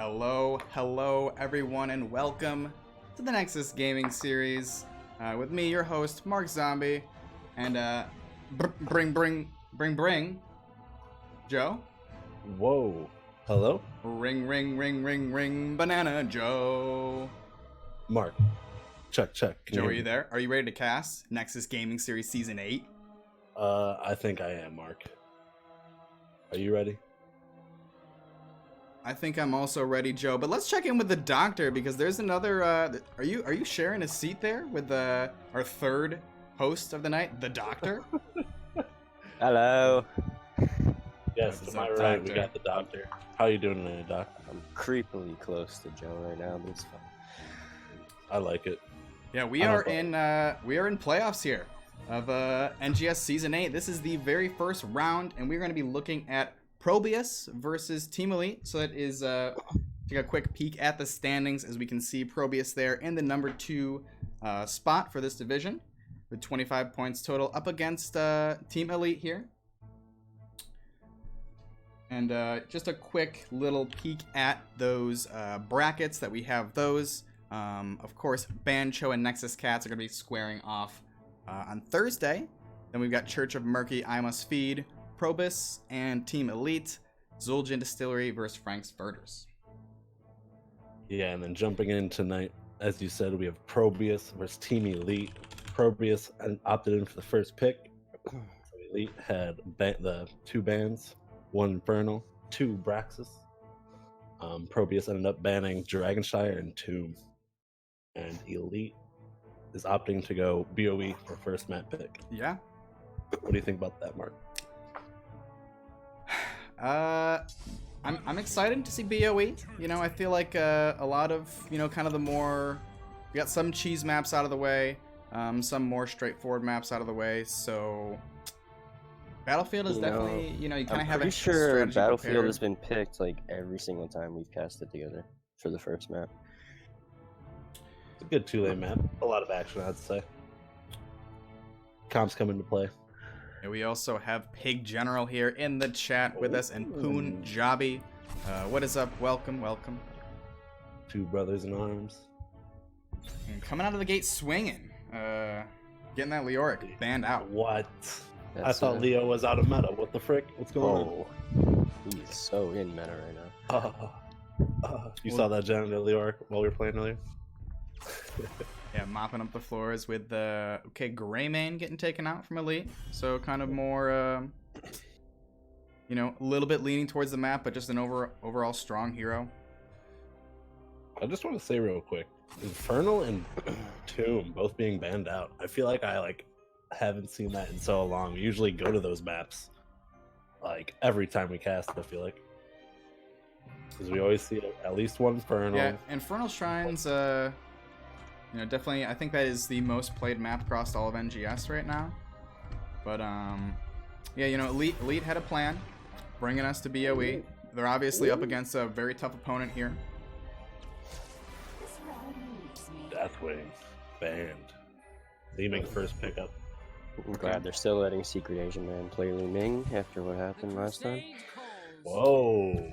Hello everyone, and welcome to the Nexus Gaming Series with me, your host, Mark Zombie, and bring, Joe. Whoa. Hello? Ring, Banana Joe. Mark. Check. Joe, are you there? Are you ready to cast Nexus Gaming Series Season 8? I think I am, Mark. Are you ready? I think I'm also ready, Joe. But let's check in with the doctor because there's another. Are you sharing a seat there with our third host of the night, the doctor? Hello. Yes, am I right? We got the doctor. How are you doing today, Doc? I'm creepily close to Joe right now, but it's fine. I like it. Yeah, we are in playoffs here of NGS Season 8. This is the very first round, and we're going to be looking at ProBUS versus Team E-Lite. So that is take a quick peek at the standings. As we can see, ProBUS there in the number 2 spot for this division with 25 points total, up against Team E-Lite here. And just a quick little peek at those brackets that we have. Those, of course, Bancho and Nexus Cats are going to be squaring off on Thursday. Then we've got Church of Murky, I Must Feed, ProBUS, and Team E-Lite, Zul'jin Distillery versus Frank's Verders. Yeah, and then jumping in tonight, as you said, we have ProBUS versus Team E-Lite. ProBUS opted in for the first pick. So E-Lite had the 2 bans, 1 Infernal, 2 Braxis. ProBUS ended up banning Dragonshire and Tomb. And E-Lite is opting to go BOE for first map pick. Yeah. What do you think about that, Mark? I'm excited to see BOE. You know, I feel like a lot of, kind of the more, we got some cheese maps out of the way, some more straightforward maps out of the way. So Battlefield is definitely, you kind of have a pretty sure Battlefield prepared. has been picked like every single time we've casted together for the first map. It's a good 2-lane map. A lot of action, I'd say. Comps come into play. And we also have Pig General here in the chat with us, and Poon Jabi. What is up? Welcome. 2 brothers in arms. And coming out of the gate swinging. Getting that Leoric banned out. What? I thought Leo was out of meta. What the frick? What's going on? He's so in meta right now. You saw that Janet Leoric while we were playing earlier? Yeah, mopping up the floors with the Greymane getting taken out from E-Lite. So kind of more, a little bit leaning towards the map, but just an overall strong hero. I just want to say real quick, Infernal and Tomb both being banned out. I feel like I haven't seen that in so long. We usually go to those maps every time we cast. I feel like because we always see at least one Infernal. Yeah, Infernal Shrines. Definitely, I think that is the most played map across all of NGS right now. But, yeah, Elite had a plan, bringing us to BOE. They're obviously up against a very tough opponent here. Deathwing, banned. Leaving first pickup. I'm glad they're still letting Secret Asian Man play Li Ming after what happened last time. Whoa.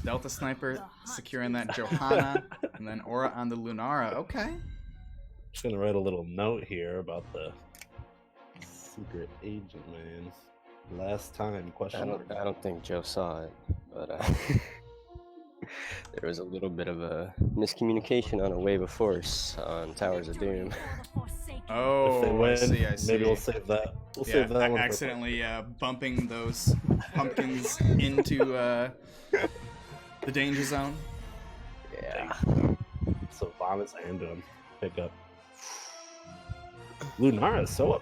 Delta Sniper securing that Johanna, and then Aura on the Lunara. Okay. Just gonna write a little note here about the Secret Agent Man. Last time, question mark. I don't think Joe saw it, but there was a little bit of a miscommunication on a Wave of Force on Towers of Doom. Oh, win, I see. Maybe we'll save that. We'll save that one. Accidentally bumping those pumpkins into the danger zone. Yeah. So Vomits and pick up. Lunara is so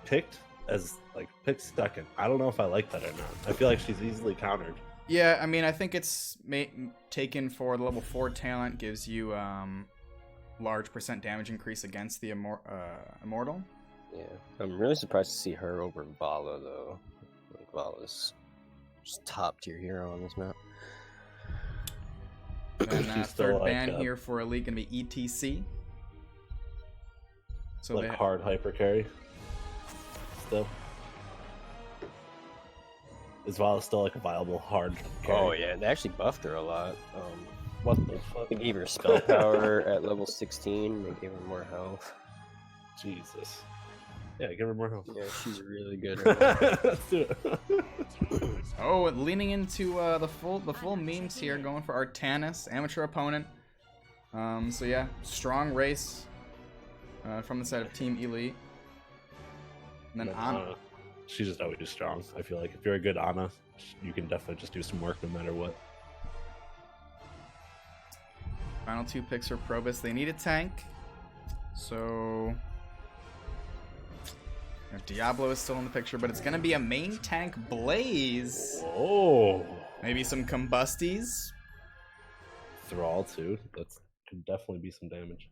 picked second. I don't know if I like that or not. I feel like she's easily countered. Yeah, I mean, I think it's taken for the level 4 talent, gives you large % damage increase against the Immortal. Yeah, I'm really surprised to see her over Vala, though. Vala's just top tier hero on this map. And third ban here for Elite going to be ETC. So hard hyper carry. Still. Is Vala still a viable hard carry? Oh yeah, they actually buffed her a lot. What the fuck? They gave her spell power at level 16. They gave her more health. Jesus. Yeah, give her more health. Yeah, she's really good right now. Let's do it. Oh, leaning into the full memes here, going for Artanis, amateur opponent. So yeah, strong race from the side of Team E-Lite. And then Ana. She's just always strong. I feel like if you're a good Ana, you can definitely just do some work no matter what. Final 2 picks for ProBUS. They need a tank. So Diablo is still in the picture, but it's going to be a main tank Blaze. Oh. Maybe some Combusties. Thrall, too. That could definitely be some damage.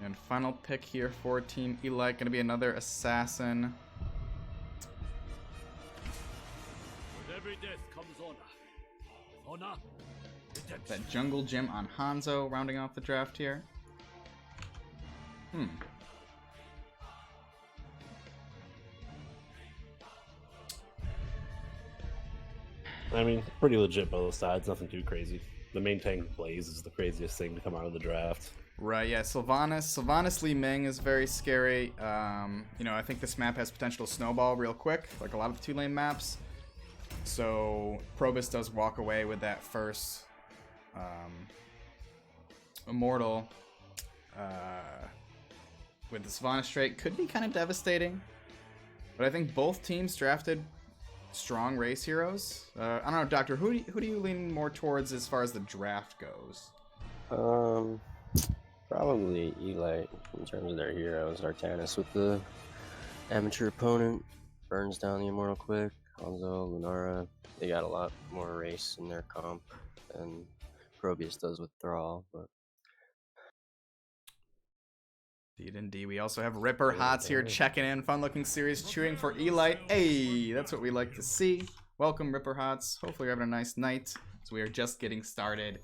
And final pick here for Team E-Lite, going to be another Assassin. With every death comes honor. Honor. That Jungle Gym on Hanzo, rounding off the draft here. I mean, pretty legit both sides, nothing too crazy. The main tank Blaze is the craziest thing to come out of the draft. Right, yeah, Sylvanas Li Ming is very scary. You know, I think this map has potential to snowball real quick, like a lot of the 2-lane maps. So ProBUS does walk away with that first Immortal with the Sylvanas trait. Could be kind of devastating. But I think both teams drafted strong race heroes. I don't know, Doctor, who do you lean more towards as far as the draft goes? Probably E-Lite in terms of their heroes. Artanis with the amateur opponent burns down the Immortal quick. Hanzo, Lunara, they got a lot more race in their comp than ProBUS does with Thrall. But Indeed. We also have Ripper Hots here checking in. Fun-looking series, cheering for E-Lite. Hey, that's what we like to see. Welcome, Ripper Hots. Hopefully you're having a nice night. So we are just getting started.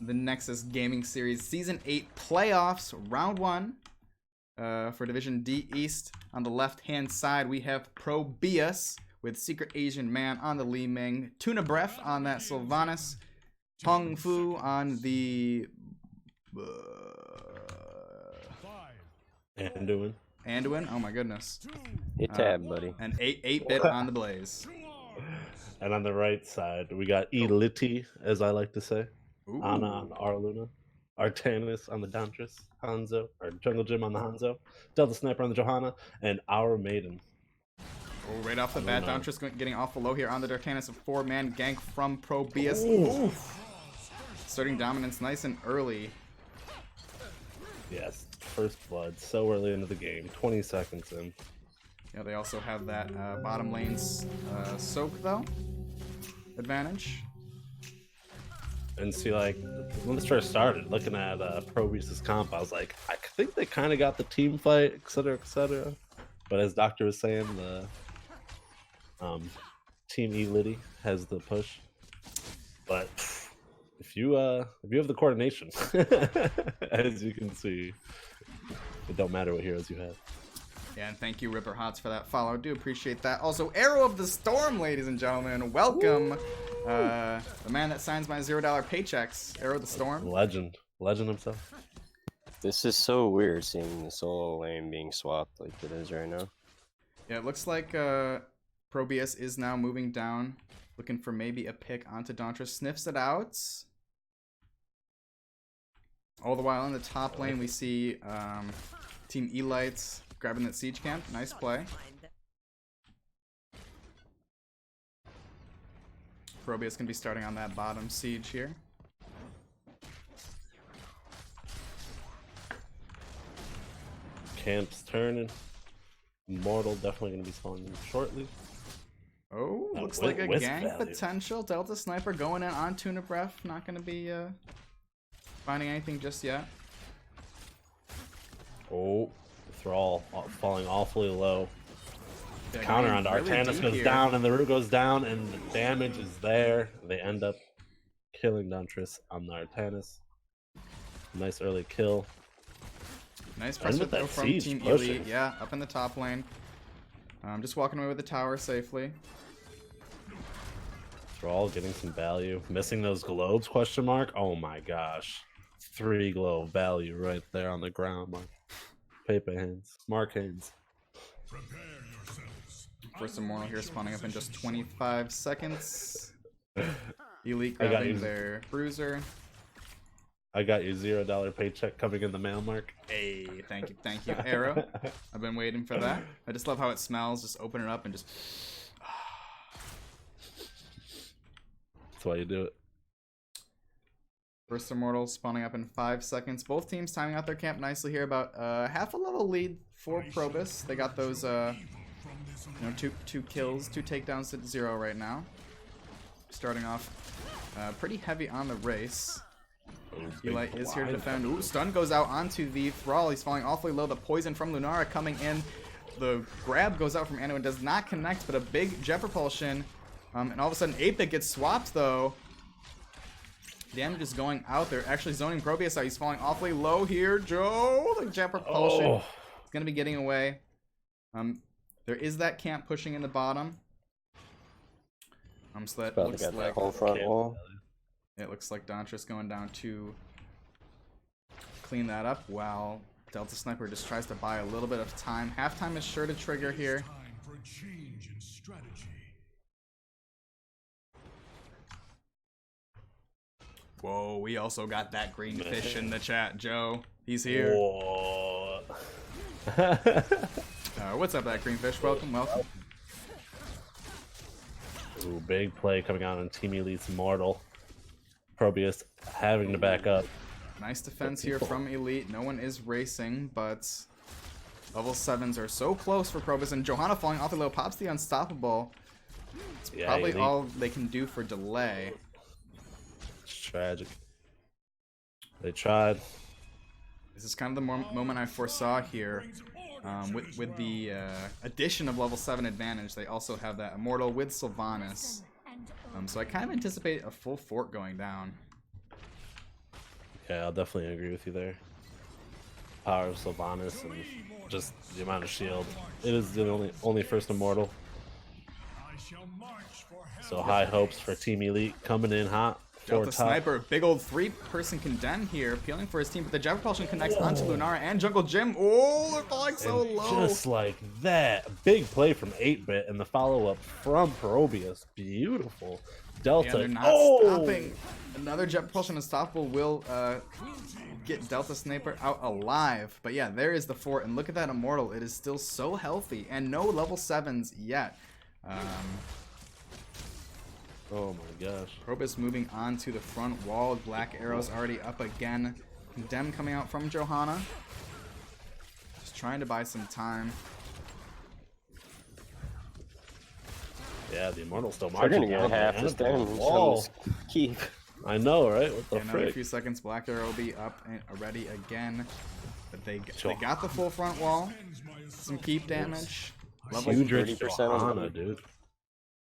The Nexus Gaming Series Season 8 Playoffs, Round 1 for Division D East. On the left-hand side, we have ProBUS with Secret Asian Man on the Li Ming, Tuna Breath on that Sylvanas, Hong Fu on the Anduin. Oh my goodness. hit tab, buddy. And 8-bit on the Blaze. And on the right side, we got E-Lite, as I like to say. Ooh. Ana on Arluna. Artanis on the Dantris. Hanzo, or Jungle Gym on the Hanzo. Delta Sniper on the Johanna. And Our Maiden. Oh, right off the bat, Dantris getting awful low here on the Dartanis. A 4-man gank from ProBUS. Oof. Starting dominance nice and early. Yes, first blood so early into the game, 20 seconds in. Yeah, they also have that bottom lane's soak though advantage. And see, like, when this first started, looking at ProBUS' comp, I was like, I think they kind of got the team fight, etc., etc. But as Doctor was saying, the Team E-Lite has the push. But if you have the coordination, as you can see, it don't matter what heroes you have. Yeah, and thank you, Ripper Hots, for that follow. Do appreciate that. Also, Arrow of the Storm, ladies and gentlemen. Welcome. The man that signs my $0 paychecks, Arrow of the Storm. Legend himself. This is so weird seeing the solo lane being swapped like it is right now. Yeah, it looks like ProBUS is now moving down, looking for maybe a pick onto Dantris. Sniffs it out. All the while in the top lane, we see Team E-Lite grabbing that siege camp. Nice play. ProBUS can be starting on that bottom siege here. Camp's turning. Immortal definitely going to be spawning shortly. Oh, looks like a gank potential. Delta Sniper going in on Tuna Breath. Not going to be finding anything just yet. Oh, Thrall falling awfully low. Yeah, Counter onto really Artanis goes here. down, and the root goes down, and the damage is there. They end up killing Dantris on the Artanis. Nice early kill. Nice pressure with that throw from siege Team pushing. E-Lite. Yeah, up in the top lane. Just walking away with the tower safely. Thrall getting some value. Missing those globes, question mark? Oh my gosh. 3 globe value right there on the ground. Mark. Paper hands. Mark hands. First Immortal here spawning up in just 25 seconds. Elite grabbing their bruiser. I got you $0 paycheck coming in the mail, Mark. Hey, thank you, Arrow. I've been waiting for that. I just love how it smells. Just open it up and just. That's why you do it. First Immortal spawning up in 5 seconds. Both teams timing out their camp nicely here. About half a level lead for ProBUS. They got those, two kills, 2 takedowns to 0 right now. Starting off pretty heavy on the race. E-Lite is here to defend. Ooh, stun goes out onto the Thrall. He's falling awfully low. The poison from Lunara coming in. The grab goes out from Anu and does not connect, but a big jet propulsion. And all of a sudden, 8-Bit gets swapped, though. Damage is going out. They're actually zoning ProBUS out. He's falling awfully low here. Joe, the jet propulsion is going to be getting away. There is that camp pushing in the bottom. So that looks like that whole front wall. It looks like Dontrus going down to clean that up while Delta Sniper just tries to buy a little bit of time. Halftime is sure to trigger here. Whoa, we also got that green fish in the chat, Joe. He's here. Whoa. What's up, that green fish? Welcome. Ooh, big play coming out on Team Elite's Mortal. ProBUS having to back up. Nice defense here from Elite. No one is racing, but level 7s are so close for ProBUS. And Johanna falling off the low pops the Unstoppable. It's probably Elite. all they can do for delay. It's tragic. They tried. This is kind of the moment I foresaw here. With the addition of level 7 advantage, they also have that Immortal with Sylvanas. So I kind of anticipate a full fort going down. Yeah, I'll definitely agree with you there. Power of Sylvanas and just the amount of shield. It is the only first Immortal. So high hopes for Team Elite coming in hot. Delta Sniper, big old 3-person condemn here, appealing for his team, but the jet propulsion connects onto Lunara and Jungle Jim. Oh, they're falling so low. Just like that, big play from 8-Bit and the follow-up from ProBUS. Beautiful. Delta. Yeah, they're not stopping. Another jet propulsion unstoppable will get Delta Sniper out alive. But yeah, there is the fort, and look at that Immortal. It is still so healthy, and no level 7s yet. Oh my gosh. ProBUS moving on to the front wall. Black Arrow's already up again. Condemn coming out from Johanna. Just trying to buy some time. Yeah, the Immortal's still They're marching. gonna get half this damage on this keep. I know, right? What the Another frick? few seconds. Black Arrow will be up and ready again. But they got the full front wall. Some keep damage. Level Huge 30% Johanna, dude.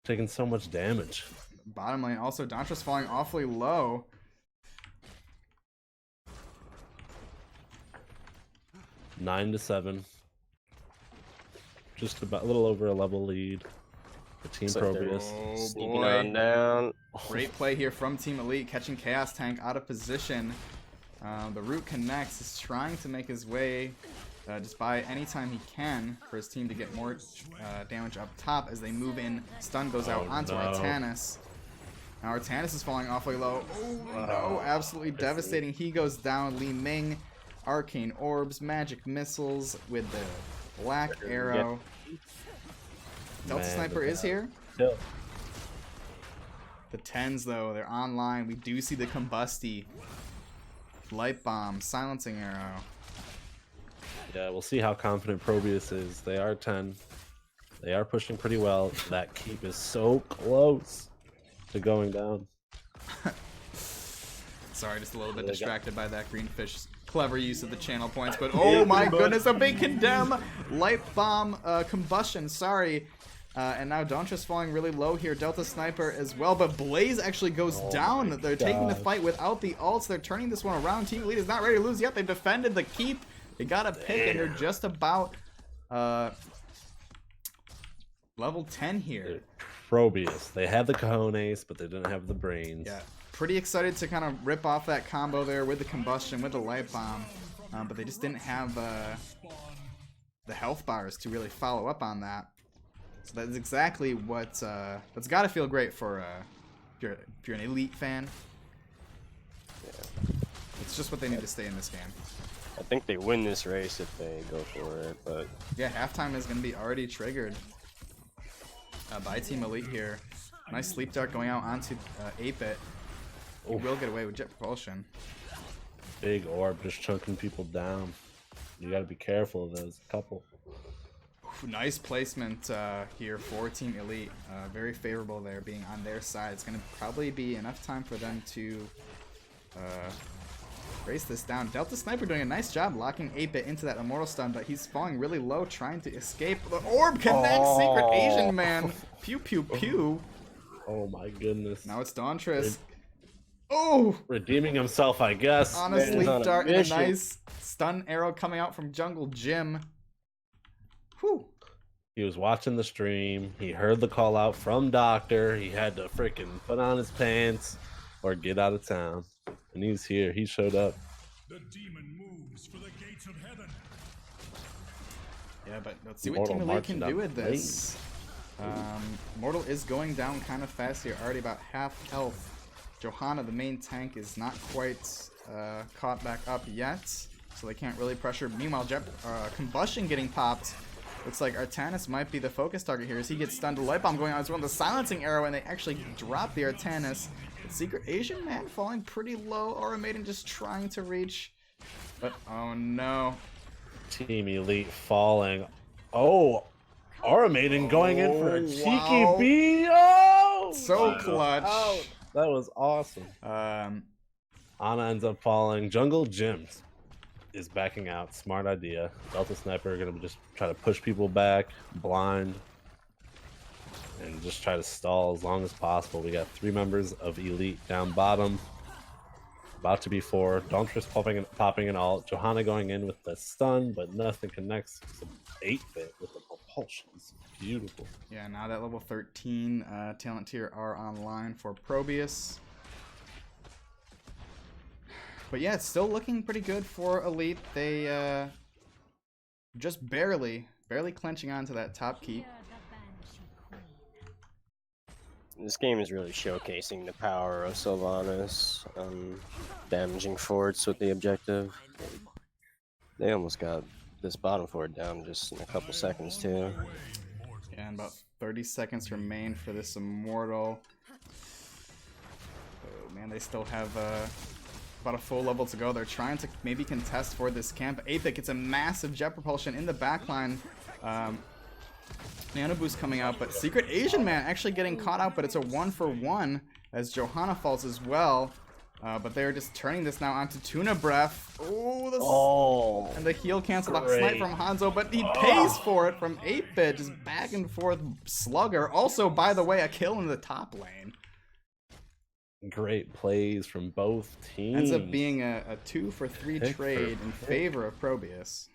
Taking so much damage. Bottom lane also, Dontrus falling awfully low. 9-7. Just about a little over a level lead. The Team ProBUS. Oh Sneaking on down. Great play here from Team Elite, catching Chaos Tank out of position. The Root connects, is trying to make his way just by any time he can for his team to get more damage up top as they move in. Stun goes out onto Artanis. Now Artanis is falling awfully low. Oh no, absolutely devastating. He goes down. Li Ming, Arcane Orbs, Magic Missiles with the Black Arrow. Delta Sniper is here. Still. The 10s though, they're online. We do see the Combusty. Light Bomb, Silencing Arrow. Yeah, we'll see how confident ProBUS is. They are 10. They are pushing pretty well. That keep is so close to going down. Sorry, just a little bit distracted by that green fish. Clever use of the channel points, but oh my goodness, a big condemn! Light Bomb combustion, sorry. And now Dontrus falling really low here. Delta Sniper as well, but Blaze actually goes down. They're taking the fight without the ults. They're turning this one around. Team Elite is not ready to lose yet. They've defended the keep. They got a pick, and they're just about... Level 10 here. They're ProBUS. They had the cojones, but they didn't have the brains. Yeah, pretty excited to kind of rip off that combo there with the combustion, with the light bomb, but they just didn't have the health bars to really follow up on that. So that's exactly what that's got to feel great for if you're an Elite fan. Yeah. It's just what they need to stay in this game. I think they win this race if they go for it, but Yeah, halftime is going to be already triggered by Team Elite here. Nice sleep dart going out onto 8-bit. He will get away with jet propulsion. Big orb just chunking people down. You gotta be careful of those couple. Ooh, nice placement here for Team Elite. Very favorable there, being on their side. It's going to probably be enough time for them to race this down. Delta Sniper doing a nice job locking 8-bit into that Immortal Stun, but he's falling really low trying to escape. The orb connects! Secret Asian Man! Pew pew pew! Oh my goodness. Now it's Dauntress. Oh! Redeeming himself, I guess. On a Man is sleep on a dart and a mission. nice stun arrow coming out from Jungle Jim. Whew. He was watching the stream. He heard the call out from Doctor. He had to freaking put on his pants or get out of town. And he's here. He showed up. The demon moves for the gates of heaven. Yeah, but let's see what Mortal Team Elite marching can up do with this. Mortal is going down kind of fast here, already about half health. Johanna, the main tank, is not quite caught back up yet, so they can't really pressure. Meanwhile, Combustion getting popped. Looks like Artanis might be the focus target here as he gets stunned. The light bomb going on as well. The silencing arrow, and they actually drop the Artanis. The Secret Asian Man falling pretty low. Aura Maiden just trying to reach. But, oh no. Team Elite falling. Oh, Aura Maiden going in for a cheeky wow. B. Oh! So clutch. Oh, that was awesome. Ana ends up falling. Jungle Jim is backing out. Smart idea. Delta Sniper are going to just try to push people back, blind, and just try to stall as long as possible. We got 3 members of Elite down bottom. About to be 4. Dauntress popping an ult. Johanna going in with the stun, but nothing connects. 8-bit with the propulsions. Beautiful. Yeah, now that level 13 talent tier are online for ProBUS. But yeah, it's still looking pretty good for Elite. They just barely clenching onto that top keep. this game is really showcasing the power of Sylvanas, damaging forts with the objective. They almost got this bottom fort down just in a couple seconds too. Yeah, and about 30 seconds remain for this Immortal. Oh man, they still have about a full level to go. They're trying to maybe contest for this camp. Apic gets a massive jet propulsion in the backline. Nano boost coming out, but Secret Asian Man actually getting caught out, but it's a 1-for-1 as Johanna falls as well. But they're just turning this now onto Tuna Breath. Oh, and the heal cancel off snipe from Hanzo, but he pays for it from 8-bit, just back and forth slugger. Also, by the way, a kill in the top lane. Great plays from both teams. Ends up being a 2-for-3 trade in favor of ProBUS.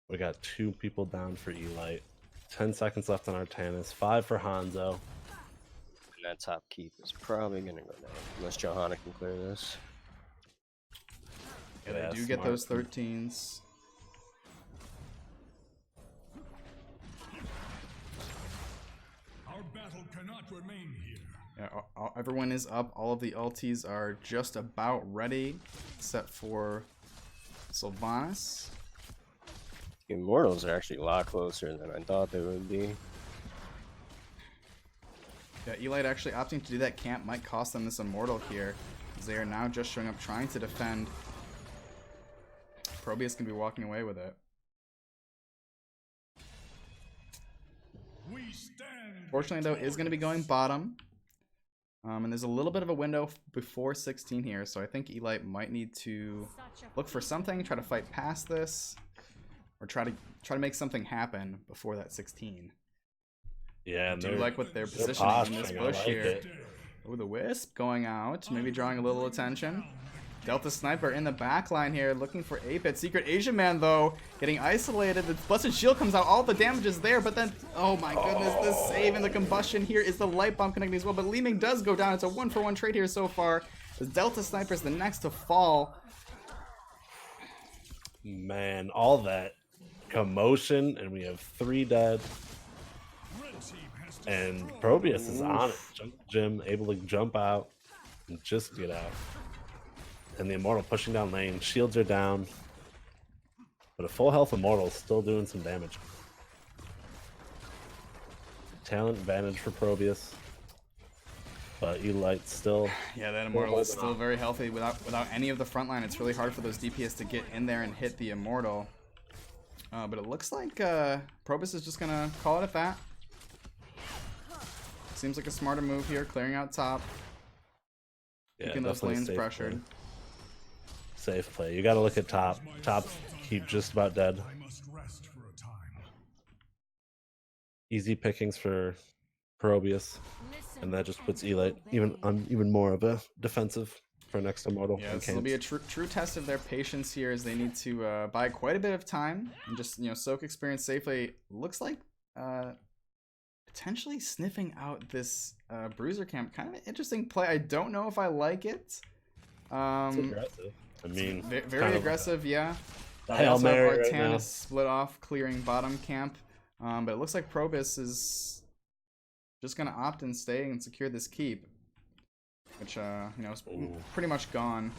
We got 2 people down for E-Lite. 10 seconds left on Artanis. 5 for Hanzo. And that top keep is probably gonna go down unless Johanna can clear this. Yeah, they do get those 13s. Our battle cannot remain here. Yeah, everyone is up. All of the ultis are just about ready, except for Sylvanas. Immortals are actually a lot closer than I thought they would be. Yeah, E-Lite actually opting to do that camp might cost them this Immortal here, as they are now just showing up trying to defend. ProBUS can be walking away with it. We stand. Fortunately, though, is going to be going bottom. And there's a little bit of a window before 16 here, so I think E-Lite might need to look for something, try to fight past this, or try to make something happen before that 16. Yeah, I do like what they're positioning in this bush here. Oh, the Wisp going out, maybe drawing a little attention. Delta Sniper in the back line here, looking for 8-Bit. Secret Asian Man, though, getting isolated. The Blessed Shield comes out, all the damage is there, but then, oh my goodness, the save and the combustion here is the Light Bomb connecting as well, but Li Ming does go down. It's a 1-for-1 trade here so far. The Delta Sniper is the next to fall. Man, all that commotion, and we have 3 dead. And ProBUS is on it. Jim able to jump out and just get out. And the Immortal pushing down lane. Shields are down. But a full health Immortal is still doing some damage. Talent advantage for ProBUS. But E-Lite still... Yeah, that Immortal is still very healthy. Without any of the front line, it's really hard for those DPS to get in there and hit the Immortal. But it looks like ProBUS is just going to call it at that. Seems like a smarter move here, clearing out top. Yeah, keeping those lanes pressured. Play. Safe play. You got to look at top. Top keep just about dead. Easy pickings for ProBUS, and that just puts E-Lite even more of a defensive for next Immortal. Yeah, this will be a true test of their patience here, as they need to buy quite a bit of time and just soak experience safely. Looks like potentially sniffing out this Bruiser camp. Kind of an interesting play. I don't know if I like it. It's aggressive. I mean, very aggressive, yeah. They also have Artanis split off, clearing bottom camp. But it looks like ProBUS is just going to opt and stay and secure this keep, which is pretty much gone.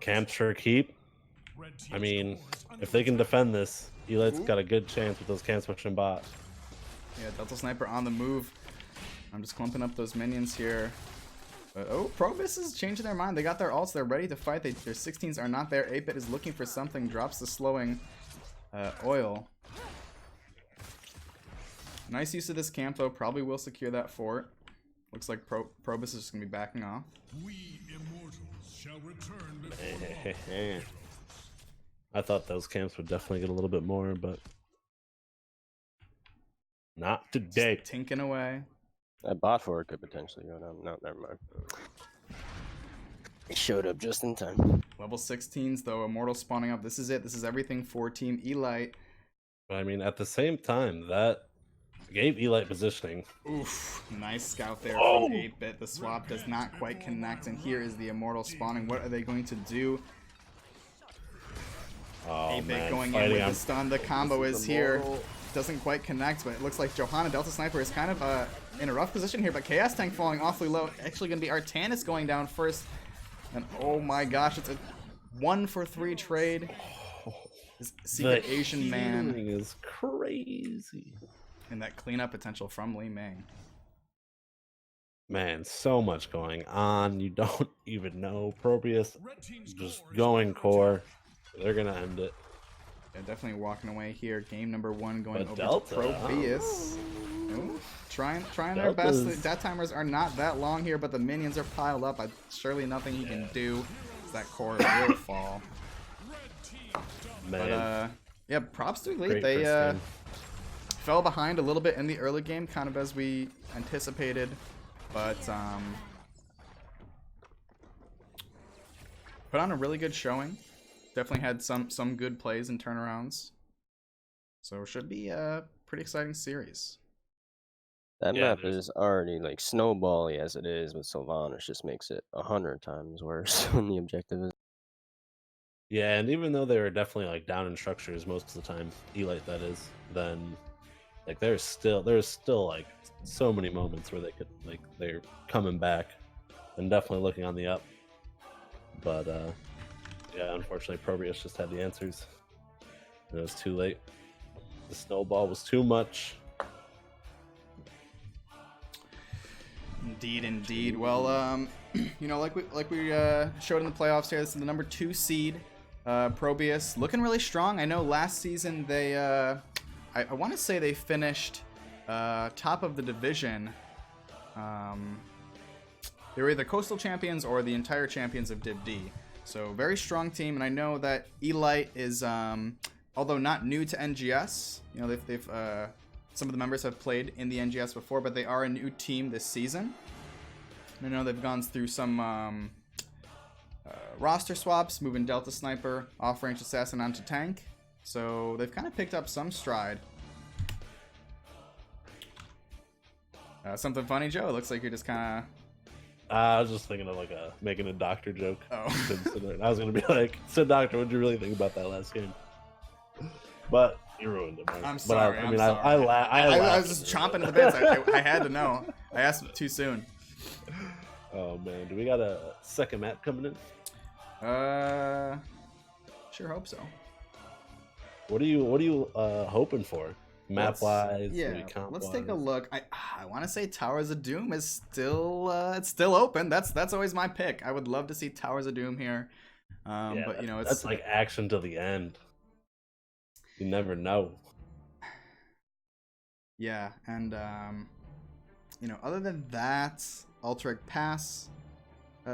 Camps for a keep. I mean, if they can defend this, E-Lite's got a good chance with those camps pushing bot. Yeah, Delta Sniper on the move. I'm just clumping up those minions here. But ProBUS is changing their mind. They got their ults. They're ready to fight. Their 16s are not there. 8-Bit is looking for something. Drops the slowing oil. Nice use of this camp, though. Probably will secure that fort. Looks like ProBUS is just going to be backing off. We immortals shall return before I thought those camps would definitely get a little bit more, but not today. Just tinking away. That bot forward could potentially go down. No, never mind. He showed up just in time. Level 16s, though. Immortal spawning up. This is it. This is everything for Team E-Lite. But I mean, at the same time, that gave E-Lite positioning. Oof. Nice scout there from 8-Bit. The swap does not quite connect, and here is the Immortal spawning. What are they going to do? 8-Bit going in with the stun. The combo is here. Doesn't quite connect, but it looks like Johanna Delta Sniper is kind of in a rough position here, but Chaos Tank falling awfully low. Actually going to be Artanis going down first. And oh my gosh, it's a 1-for-3 trade. This Secret Asian Man is crazy. And that cleanup potential from Li Ming. Man, so much going on. You don't even know. ProBUS just going core. They're going to end it. Yeah, definitely walking away here. Game number 1 going over Delta, to ProBUS. Trying their best. Death timers are not that long here, but the minions are piled up. Surely nothing he can do. That core will fall. Man. But yeah, props to Elite. They fell behind a little bit in the early game, kind of as we anticipated, but put on a really good showing. Definitely had some good plays and turnarounds. So it should be a pretty exciting series. That map is already like snowbally as it is with Sylvanas, just makes it 100 times worse when the objective is. Yeah, and even though they were definitely like down in structures most of the time, E-Lite that is, then like there's still like so many moments where they could like they're coming back and definitely looking on the up. But yeah, unfortunately ProBUS just had the answers. And it was too late. The snowball was too much. Indeed. Well, like we showed in the playoffs here, this is the number 2 seed. ProBUS looking really strong. I know last season they, I want to say they finished top of the division. They were either coastal champions or the entire champions of Div D. So very strong team, and I know that E-Lite is, although not new to NGS, they've some of the members have played in the NGS before, but they are a new team this season. I know they've gone through some roster swaps, moving Delta Sniper, off-range Assassin onto tank. So they've kind of picked up some stride. Something funny, Joe? It looks like you're just kind of... I was just thinking of like making a doctor joke. Oh. I was gonna be like, "So, doctor, what did you really think about that last game?" But you ruined it. Mark. I'm sorry. But I was just chomping at the bits. I had to know. I asked too soon. Oh man, do we got a second map coming in? Sure hope so. What are you hoping for? Map wise, yeah. Let's take a look. I want to say Towers of Doom is still it's still open. That's always my pick. I would love to see Towers of Doom here. Yeah, but you know, that's like action to the end. You never know. Yeah, and you know, other than that, Alterac Pass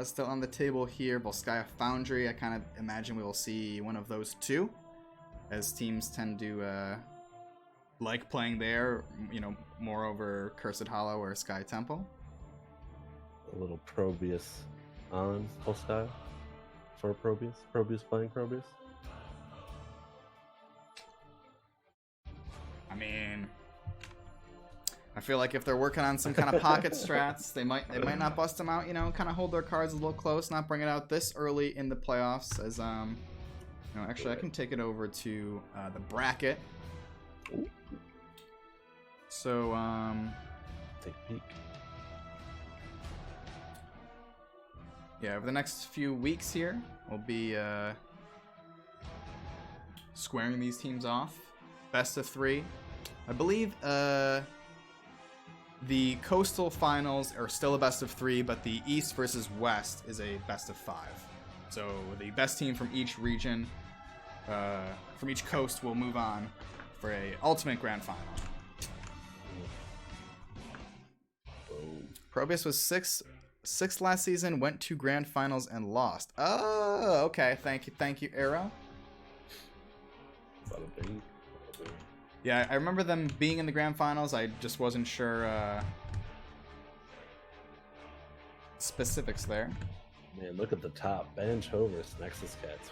still on the table here. Volskaya Foundry. I kind of imagine we will see one of those two, as teams tend to like playing there, you know, more over Cursed Hollow or Sky Temple. A little ProBUS on Volskaya for ProBUS. ProBUS playing ProBUS. I mean, I feel like if they're working on some kind of pocket strats, they might not bust them out. You know, kind of hold their cards a little close, not bring it out this early in the playoffs. As you know, actually, I can take it over to the bracket. So, take a peek. Yeah, over the next few weeks here, we'll be squaring these teams off. Best of 3. I believe the Coastal Finals are still a best of 3, but the East versus West is a best of 5. So the best team from each region, from each coast, will move on for a ultimate grand final. ProBUS was sixth last season, went to grand finals and lost. Oh, okay. Thank you, Arrow. Yeah, I remember them being in the grand finals. I just wasn't sure specifics there. Man, look at the top. Bench Hovers, Nexus Cats.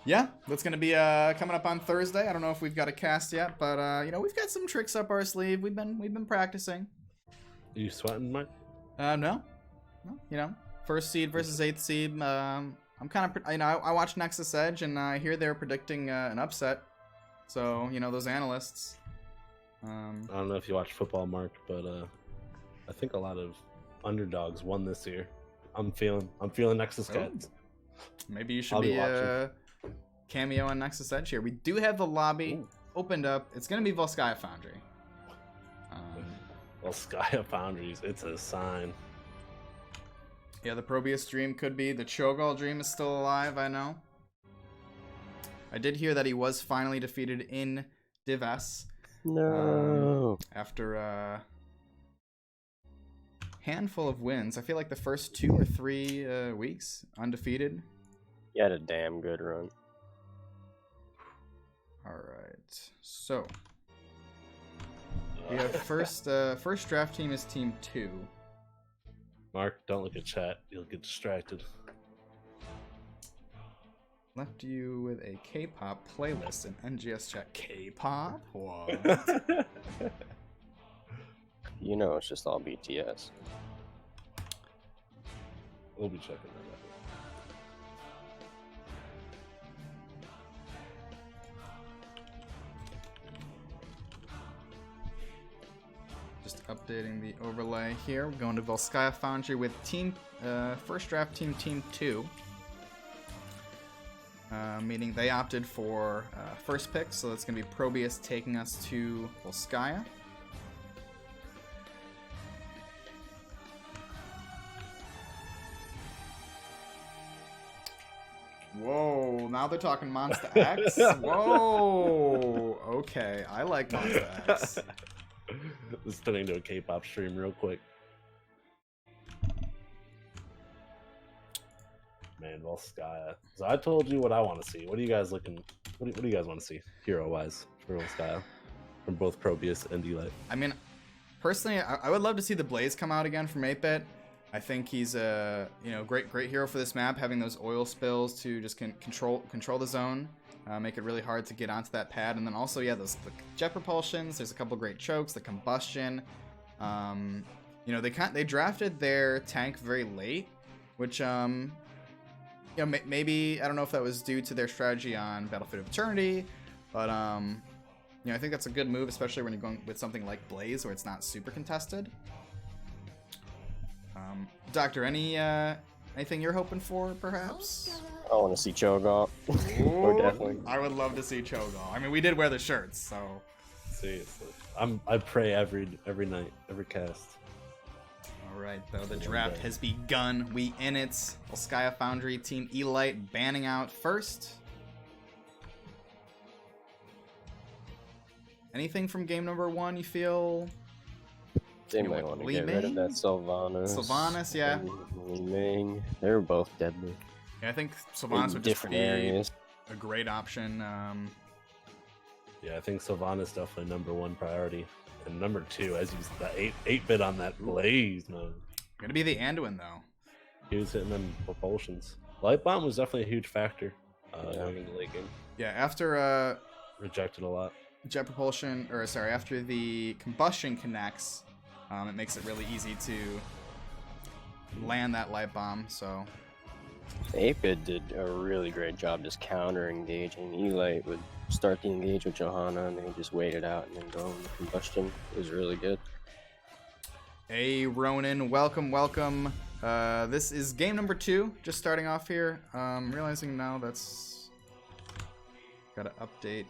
Yeah, that's gonna be coming up on Thursday. I don't know if we've got a cast yet, but you know, we've got some tricks up our sleeve. We've been practicing. Are you sweating, Mike? No. You know, first seed versus 8th seed. I'm kind of, you know, I watched Nexus Edge, and I hear they're predicting an upset. So you know, those analysts. I don't know if you watch football, Mark, but I think a lot of underdogs won this year. I'm feeling Nexus Cats. Maybe you should be cameo on Nexus Edge here. We do have the lobby opened up. It's gonna be Volskaya Foundry. Volskaya Foundries, it's a sign. Yeah, the ProBUS dream could be. The Cho'Gall dream is still alive, I know. I did hear that he was finally defeated in Div S. No. After a handful of wins. I feel like the first 2 or 3 weeks undefeated. He had a damn good run. Alright, so we have first draft team is team 2. Mark, don't look at chat. You'll get distracted. Left you with a K-pop playlist in NGS chat. K-pop? What? You know, it's just all BTS. We'll be checking that out. Just updating the overlay here. We're going to Volskaya Foundry with team first draft team 2. Meaning they opted for first pick, so that's going to be ProBUS taking us to Volskaya. Whoa, now they're talking Monster X? Whoa, okay, I like Monster X. This is turning into a K-pop stream real quick. Man, Volskaya. So I told you what I want to see. What are you guys looking? What do you guys want to see hero-wise for Volskaya from both ProBUS and E-Lite? I mean, personally, I would love to see the Blaze come out again from 8-Bit. I think he's a great hero for this map, having those oil spills to just control the zone, make it really hard to get onto that pad, and then also the jet propulsions. There's a couple great chokes, the combustion. They drafted their tank very late, which maybe I don't know if that was due to their strategy on Battlefield of Eternity, but I think that's a good move, especially when you're going with something like Blaze, where it's not super contested. Doctor, anything you're hoping for, perhaps? I want to see Cho'Gath. Or definitely. I would love to see Cho'Gath. I mean, we did wear the shirts, so. Seriously, I pray every night, every cast. All right, though the draft has begun. We in it. Volskaya Foundry Team E-Lite banning out first. Anything from game number 1 you feel? They might want to get rid of that Sylvanas. Sylvanas, yeah. Li Ming. They're both deadly. Yeah, I think Sylvanas would just be areas. a great option. Yeah, I think Sylvanas definitely number 1 priority. And number 2, as you said, that 8-bit on that Blaze, man. Gonna be the Anduin, though. He was hitting them propulsions. Light Bomb was definitely a huge factor going into late game. Yeah, after Rejected a lot. jet propulsion, after the combustion connects, it makes it really easy to land that light bomb. So 8-bit did a really great job just counter engaging. E-Lite would start the engage with Johanna and then just wait it out and then go in the combustion. It was really good. Hey Ronan, welcome. This is game number 2, just starting off here. Realizing now that's got to update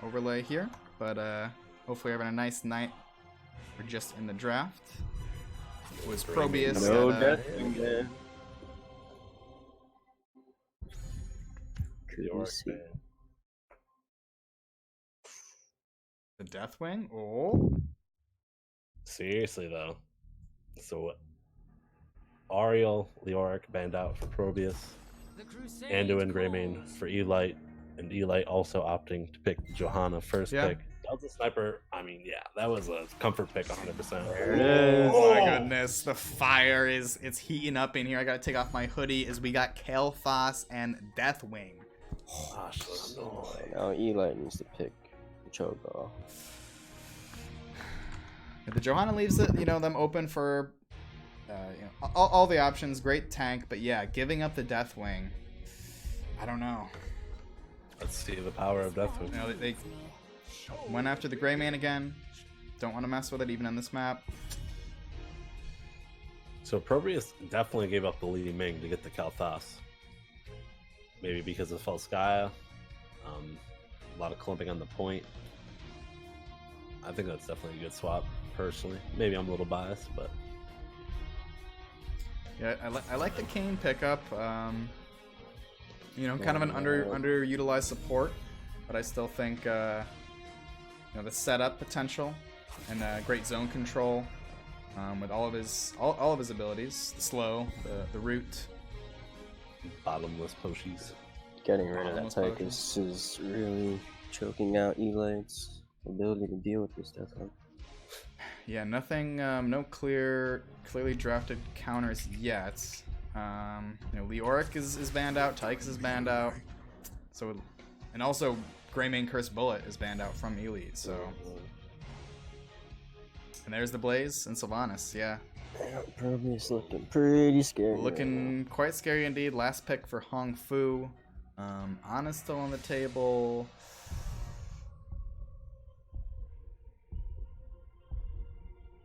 overlay here, but hopefully having a nice night. We're just in the draft. It was ProBUS. No death in there. Could we see? The Deathwing? Oh. Seriously though. So Ariel, Leoric banned out for ProBUS. Anduin, Greymane for E-Lite, and E-Lite also opting to pick Johanna first pick. Delta Sniper, I mean, yeah, that was a comfort pick 100%. There it is. Oh my goodness, the fire it's heating up in here. I gotta take off my hoodie as we got Kael'thas and Deathwing. Gosh, no. Now E-Lite needs to pick Cho'Gath. The Johanna leaves them open for all the options. Great tank, but yeah, giving up the Deathwing, I don't know. Let's see the power of Deathwing. They went after the Greymane again. Don't want to mess with it even on this map. So ProBUS definitely gave up the Li Ming to get the Kael'thas. Maybe because of Volskaya. A lot of clumping on the point. I think that's definitely a good swap, personally. Maybe I'm a little biased, but... Yeah, I like the Kayn pickup. Kind of an underutilized support, but I still think the setup potential and great zone control with all of his abilities, the slow, the root, bottomless Poshies. Getting rid of that Tychus is really choking out E-Lite's ability to deal with this stuff. Yeah, nothing, no clearly drafted counters yet. Leoric is banned out, Tychus is banned out, so, and also Greymane Cursed Bullet is banned out from Elite, so. And there's the Blaze and Sylvanas, yeah. ProBUS looking pretty scary. Looking quite scary indeed. Last pick for Hong Fu. Ana's still on the table.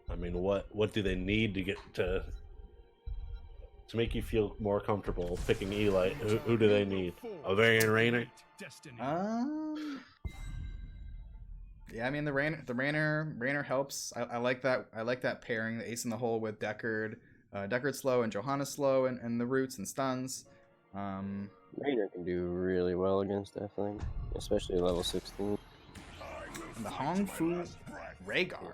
I mean, what do they need to get to make you feel more comfortable picking E-Lite? Who do they need? A Varian Rainer? Yeah, I mean the Rainer helps. I like that. I like that pairing, the Ace in the Hole with Deckard, Deckard slow and Johanna slow, and the roots and stuns. Rainer can do really well against that thing, especially level 16. And the Hong Fu Rhaegar.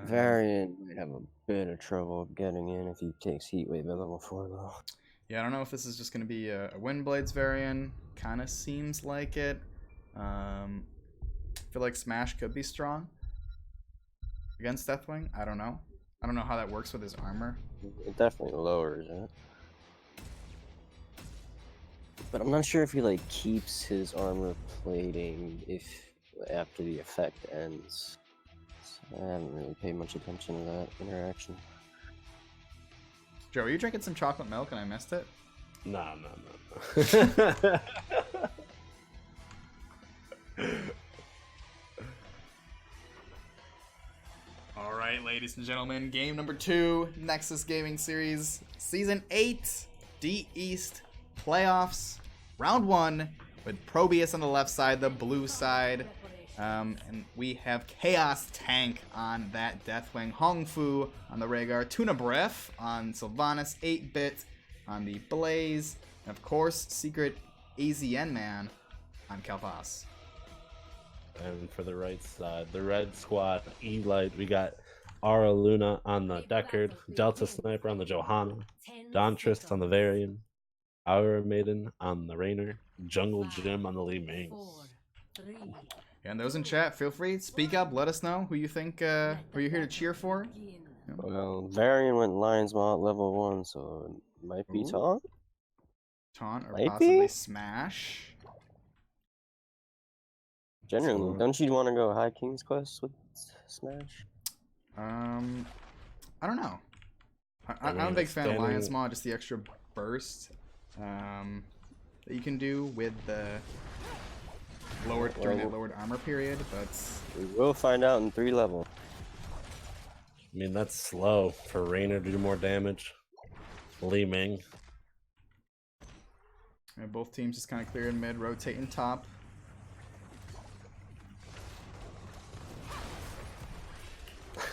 Varian might have a bit of trouble getting in if he takes Heatwave at level 4 though. Yeah, I don't know if this is just going to be a Windblades variant. Kind of seems like it. I feel like Smash could be strong against Deathwing. I don't know. I don't know how that works with his armor. It definitely lowers it. But I'm not sure if he like keeps his armor plating after the effect ends. So I haven't really paid much attention to that interaction. Joe, were you drinking some chocolate milk and I missed it? No. All right, ladies and gentlemen, game number 2, Nexus Gaming Series, Season 8, D East Playoffs, Round 1, with ProBUS on the left side, the blue side, and we have Chaos Tank on that Deathwing, Hong Fu on the Rhaegar, Tuna Breath on Sylvanas, 8-Bit on the Blaze, and of course, Secret AZN Man on Kalphas. And for the right side, the red squad, E-Lite, we got Ara Luna on the Deckard, Delta Sniper on the Johanna, Dontrist on the Varian, Aura Maiden on the Rainer, Jungle Jim on the Li Ming. And those in chat, feel free, speak up, let us know who you think, who you're here to cheer for. Well, Varian went Lion's Maw at level 1, so it might be Taunt. Taunt or Might possibly be? Smash. Generally, don't you want to go High King's Quest with Smash? I don't know. I'm a big fan of Lion's Maw, just the extra burst that you can do with the during the lowered armor period, but We will find out in 3 level. I mean, that's slow for Rainer to do more damage. Li Ming. Both teams just kind of clear in mid, rotating top.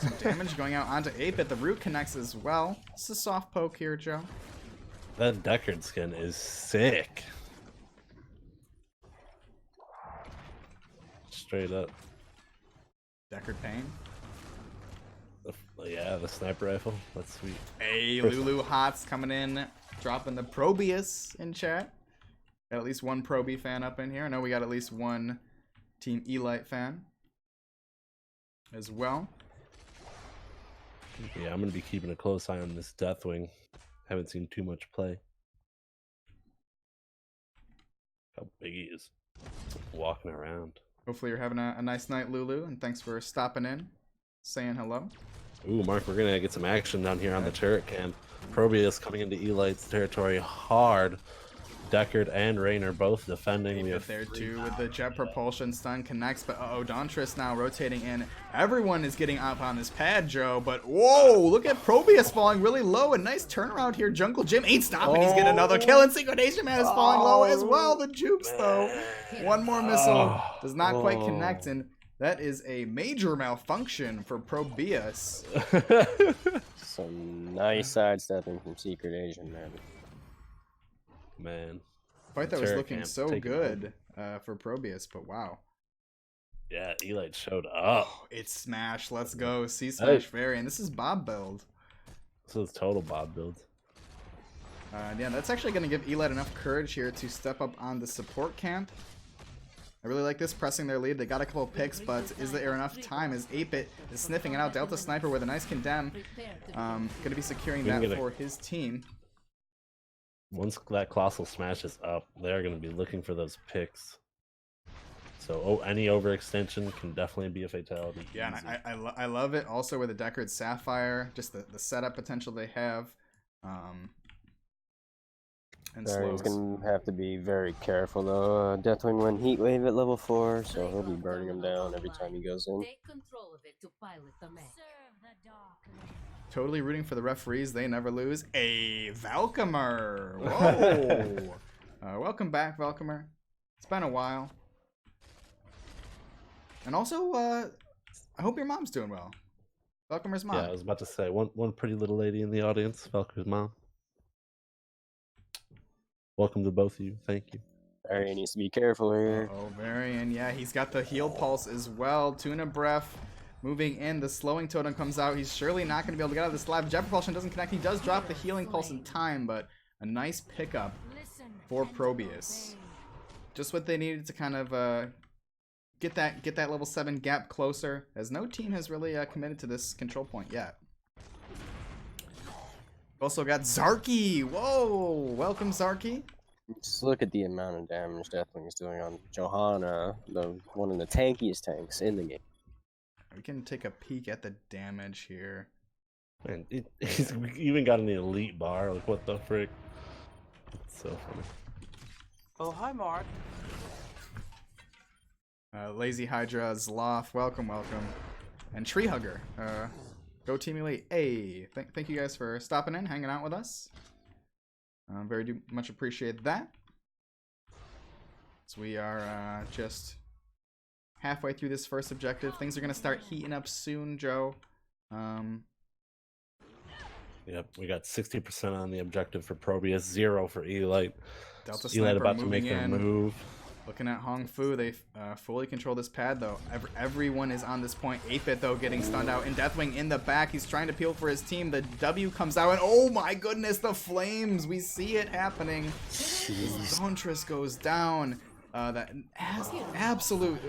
Some damage going out onto 8-Bit. The root connects as well. It's a soft poke here, Joe. That Deckard skin is sick. Straight up. Deckard Pain. Yeah, the sniper rifle. That's sweet. Hey, Lulu Hots coming in, dropping the ProBUS in chat. Got at least one ProB fan up in here. I know we got at least one Team E-Lite fan as well. Yeah, I'm going to be keeping a close eye on this Deathwing. Haven't seen too much play. How big he is. Walking around. Hopefully you're having a nice night, Lulu, and thanks for stopping in, saying hello. Ooh, Mark, we're going to get some action down here on the turret camp. ProBUS coming into E-Lite's territory hard. Deckard and Rainer both defending. We have there too with the jet propulsion stun connects, but Dontrist now rotating in. Everyone is getting up on this pad, Joe, but whoa, look at ProBUS falling really low. A nice turnaround here. Jungle Jim ain't stopping. He's getting another kill, and Synchronization Man is falling low as well. The jukes though. One more missile does not quite connect, and that is a major malfunction for ProBUS. Some nice sidestepping from Secret Asian Man. Man. Fight that was looking so good for ProBUS, but wow. Yeah, E-Lite showed up. Oh, it's Smash. Let's go. See Smash Variant. This is Bob build. This is total Bob build. Yeah, that's actually going to give E-Lite enough courage here to step up on the support camp. I really like this, pressing their lead. They got a couple picks, but is there enough time as 8-Bit is sniffing it out? Delta Sniper with a nice condemn. Going to be securing that for his team. Once that Colossal Smash is up, they're going to be looking for those picks. So any overextension can definitely be a fatality. Yeah, and I love it also with the Deckard Sapphire, just the setup potential they have. And He's going to have to be very careful though. Deathwing went Heat Wave at level 4, so he'll be burning him down every time he goes in. Take control of it to pilot the mech. Totally rooting for the referees. They never lose. A Valkymer. Whoa. Welcome back, Valkymer. It's been a while. And also, I hope your mom's doing well. Valkymer's mom. Yeah, I was about to say, one pretty little lady in the audience, Valkymer's mom. Welcome to both of you. Thank you. Varian needs to be careful here. Oh, Varian. Yeah, he's got the heal pulse as well. Tuna Breath. Moving in, the slowing totem comes out. He's surely not going to be able to get out of this live. Jet propulsion doesn't connect. He does drop the healing pulse in time, but a nice pickup for ProBUS. Just what they needed to kind of get that level 7 gap closer, as no team has really committed to this control point yet. Also got Zarky. Whoa, welcome Zarky. Just look at the amount of damage Deathwing is doing on Johanna, one of the tankiest tanks in the game. We can take a peek at the damage here. Man, he's even got an elite bar. Like, what the frick? It's so funny. Oh, hi, Mark. Lazy Hydra, Zloth, welcome. And Tree Hugger. Go Team Elite. Hey, thank you guys for stopping in, hanging out with us. Very much appreciate that. So we are just halfway through this first objective. Things are going to start heating up soon, Joe. Yep, we got 60% on the objective for ProBUS, 0 for E-Lite. Delta E-Lite Sniper about to moving make their in. move. Looking at Hong Fu, they fully control this pad though. Everyone is on this point. 8-Bit though getting stunned out, and Deathwing in the back. He's trying to peel for his team. The W comes out, and oh my goodness, the flames! We see it happening. Dauntress goes down. That has absolute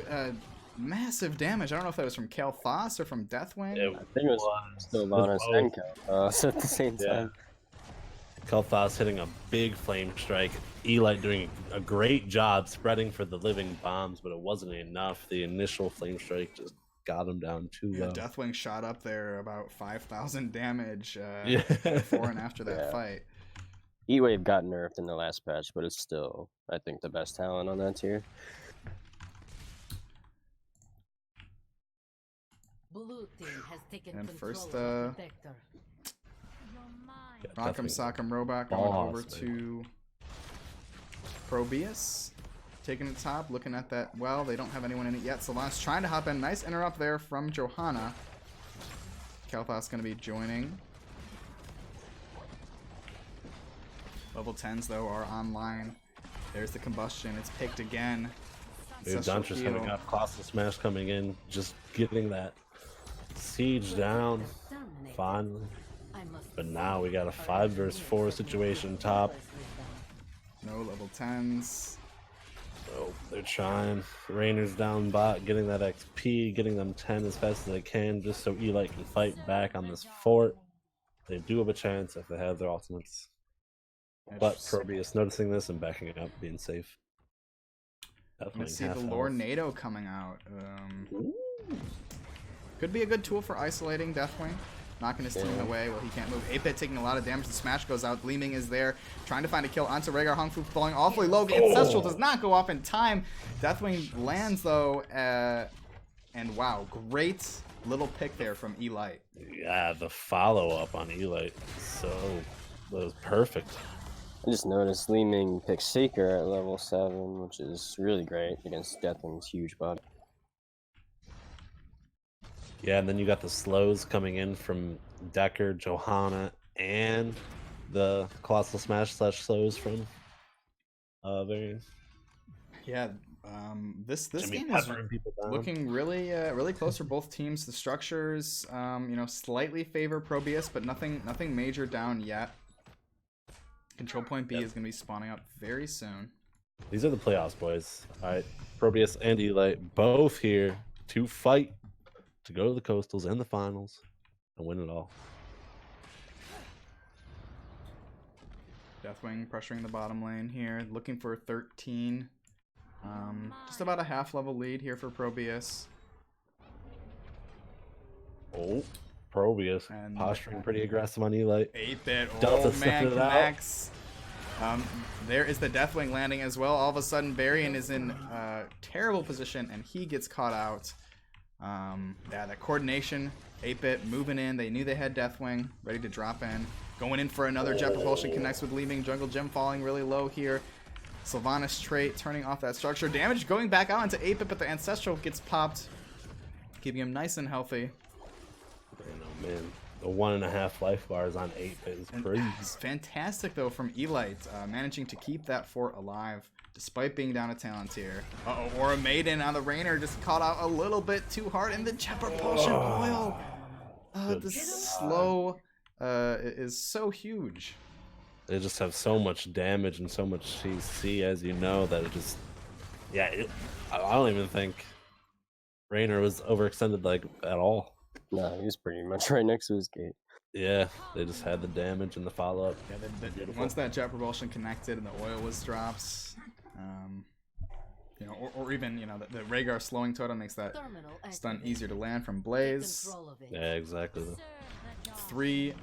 massive damage. I don't know if that was from Kale Foss or from Deathwing. It I think it was Sylvanas and Cal at the same time. Kel'Thas hitting a big flame strike. E-Lite doing a great job spreading for the living bombs, but it wasn't enough. The initial flame strike just got him down too Yeah, low. Deathwing shot up there about 5,000 damage Yeah. before and after that fight. E-Wave got nerfed in the last patch, but it's still, I think, the best talent on that tier. Blue team has taken And control first, of the vector. Yeah, Rock'em Deathwing. Sock'em Robot going Boss, over man. to ProBUS. Taking the top, looking at that. Well, they don't have anyone in it yet. Sylvanas trying to hop in. Nice interrupt there from Johanna. Kel'Thas going to be joining. Level 10s, though, are online. There's the combustion. It's picked again. Dude, Ancestral Dauntress heal. coming up, Colossal Smash coming in, just getting that siege down, Dominated. finally. I must But now we got a 5 versus 4 situation top. No level 10s. Oh, they're trying. Rainer's down bot, getting that XP, getting them 10 as fast as they can, just so E-Lite can fight back on this fort. They do have a chance if they have their ultimates. But ProBUS noticing this and backing up, being safe. Let's Definitely see the half Lore health. NATO coming out. Could be a good tool for isolating Deathwing. Knocking his team away. Well, he can't move. 8-Bit taking a lot of damage. The smash goes out. Gleaming is there. Trying to find a kill onto Rhaegar. Hong Fu falling awfully low. Ancestral does not go off in time. Deathwing lands, though. And wow, great little pick there from E-Lite. Yeah, the follow-up on E-Lite. So, that was perfect. I just noticed Li Ming picks Seeker at level 7, which is really great against Deathwing's huge bot. Yeah, and then you got the slows coming in from Decker, Johanna, and the Colossal Smash / slows from Varian. Yeah, this Jimmy game is peppering people down. looking really close for both teams. The structures, slightly favor ProBUS, but nothing major down yet. Control point B is going to be spawning up very soon. These are the playoffs, boys. All right, ProBUS and E-Lite both here to fight to go to the Coastals and the finals and win it all. Deathwing pressuring the bottom lane here, looking for 13. Just about a half level lead here for ProBUS. Oh, ProBUS And- posturing pretty aggressive on E-Lite. 8-Bit, Delta oh man, sniffing it out. connects. There is the Deathwing landing as well. All of a sudden, Varian is in terrible position, and he gets caught out. Yeah, that coordination. 8-Bit moving in. They knew they had Deathwing ready to drop in. Going in for another Jet Propulsion. Connects with Leaving. Jungle Gym falling really low here. Sylvanas trait turning off that structure. Damage going back out into 8-Bit, but the Ancestral gets popped. Keeping him nice and healthy. I know, man. The 1.5 life bars on 8-Bit is And crazy. it's fantastic, though, from E-Lite, managing to keep that fort alive, despite being down a talent tier. Uh-oh, or a Maiden on the Rainer just caught out a little bit too hard, and the Jet Propulsion Boil! The slow is so huge. They just have so much damage and so much CC, as you know, that it just... Yeah, I don't even think Rainer was overextended, like, at all. No, he was pretty much right next to his gate. Yeah, they just had the damage and the follow up. Yeah, Beautiful. once that jet propulsion connected and the oil was dropped, you know, or even, you know, the Rhaegar slowing totem makes that Terminal stun activated. easier to land from Take Blaze. control of it. Yeah, exactly. 3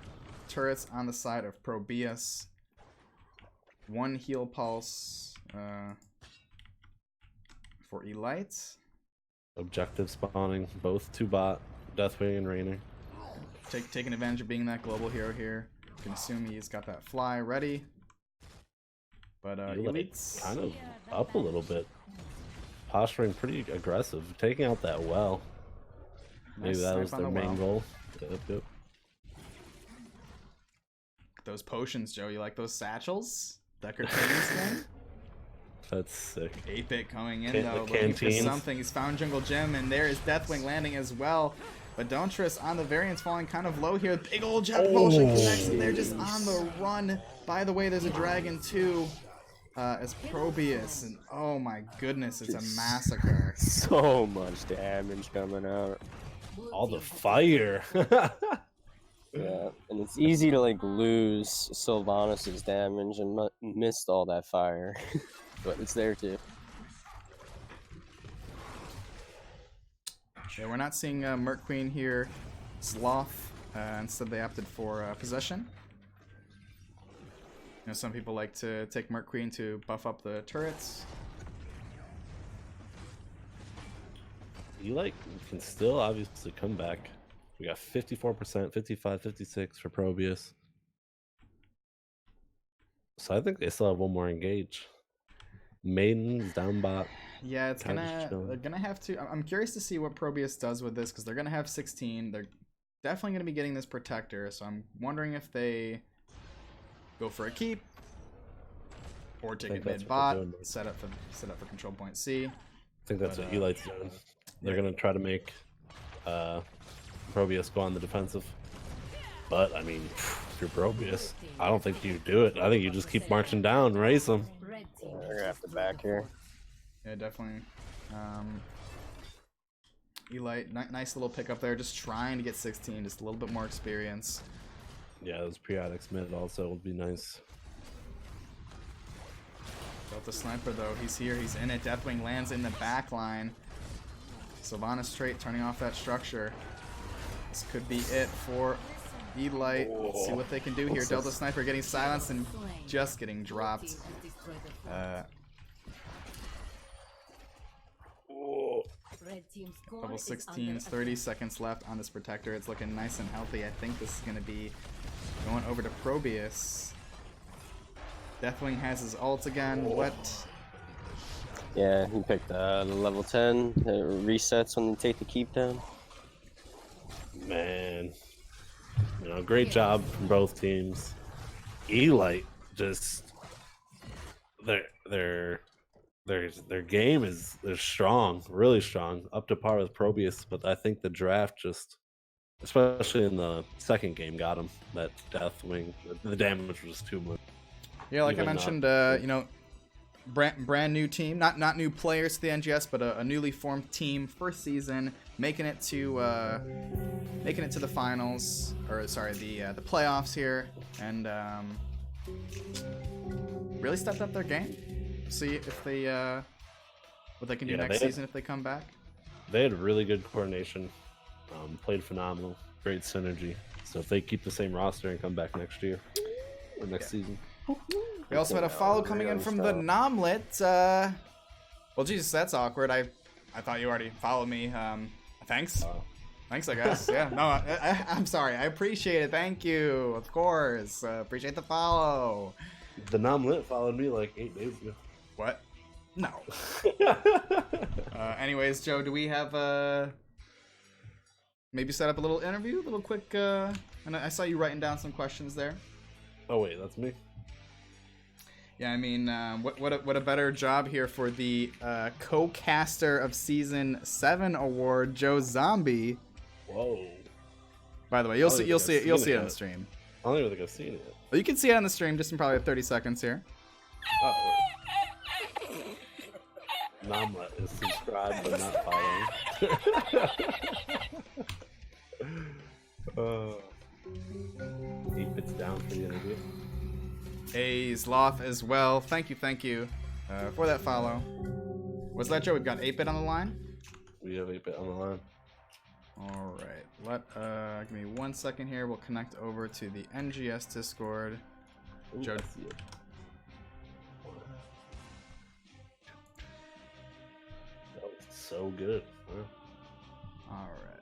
turrets on the side of ProBUS. 1 heal pulse for E-Lite. Objective spawning, both 2 bot, Deathwing and Rainer. Taking advantage of being that global hero here. You can assume he's got that fly ready. But Elite's Kind of up a little bit. Posturing pretty aggressive, taking out that well. Maybe nice that snipe was on their the main well. goal. Yep. Those potions, Joe. You like those satchels? Decker Canyon. That's sick. 8-bit coming in The though, looking for canteens. something. He's found Jungle Gym, and there is Deathwing landing as well. But Dontris on the variants falling kind of low here. Big old jet propulsion connects, and they're just on the run. By the way, there's a dragon too, as ProBUS, and oh my goodness, it's a massacre. So much damage coming out. Blue All the team has fire. Yeah, and it's easy to like lose Sylvanas' damage and missed all that fire, but it's there too. Yeah, we're not seeing Merc Queen here. Sloth. Instead, they opted for possession. You know, some people like to take Merc Queen to buff up the turrets. E-Lite can still obviously come back. We got 54%, 55, 56 for ProBUS. So I think they still have one more engage. Maiden's down bot. Yeah, it's Kinda just they're chilling. gonna have to. I'm curious to see what ProBUS does with this because they're gonna have 16. They're definitely gonna be getting this protector, so I'm wondering if they go for a keep or take think it that's mid what bot, they're doing. set up for control point C. I think that's But, what E-Lite's doing. They're gonna try to make ProBUS go on the defensive. But I mean, if you're ProBUS, I don't think you do it. I think you just keep marching down, race them. Red team They're has gonna have to destroyed back the here. fort. Yeah, definitely. E-Lite, nice little pickup there, just trying to get 16, just a little bit more experience. Yeah, those periodics mid also would be nice. Delta Sniper though, he's here, he's in it. Deathwing lands in the back line. Sylvanas straight turning off that structure. This could be it for E-Lite. Let's see what they can do here. Delta Sniper getting silenced and just getting Blue dropped. team has destroyed the fort. Red team's core Level is under 16s, 30 attack. seconds left on this protector. It's looking nice and healthy. I think this is going to be going over to ProBUS. Deathwing has his ult again. What? Yeah, he picked the level 10. It resets when they take the keep down. Man, you know, great job from both teams. E-Lite just their game is they're strong, really strong, up to par with ProBUS. But I think the draft just, especially in the second game, got him. That Deathwing, the damage was too much. Yeah, like I Even mentioned, not- you know, brand new team, not new players to the NGS, but a newly formed team, first season, making it to the finals, or sorry, the playoffs here, and really stepped up their game. See if they what they can do Yeah, next they- season if they come back. They had really good coordination, played phenomenal, great synergy. So if they keep the same roster and come back next year or next season. We also had a follow coming in from the Nomlet. Well, Jesus, that's awkward. I thought you already followed me. Thanks. Thanks, I guess. Yeah. No, I'm sorry. I appreciate it. Thank you. Of course. Appreciate the follow. The Nomlit followed me like 8 days ago. What? No. Anyways, Joe, do we have maybe set up a little interview, a little quick? And I saw you writing down some questions there. Oh wait, that's me. Yeah, I mean, what a better job here for the co-caster of Season 7 award, Joe Zombie. Whoa. By the way, you'll I don't see think I've you'll seen see it it on the yet. stream. I don't even think I've seen it. Well, you can see it on the stream just in probably 30 seconds here. Oh, wait. Nomlet is subscribed but not following. bits down for the interview. A's Loth as well. Thank you for that follow. What's that, Joe? We've got 8-bit on the line. We have 8-bit on the line. All right. Give me 1 second here. We'll connect over to the NGS Discord. Joe. I see it. That was so good. Huh? All right.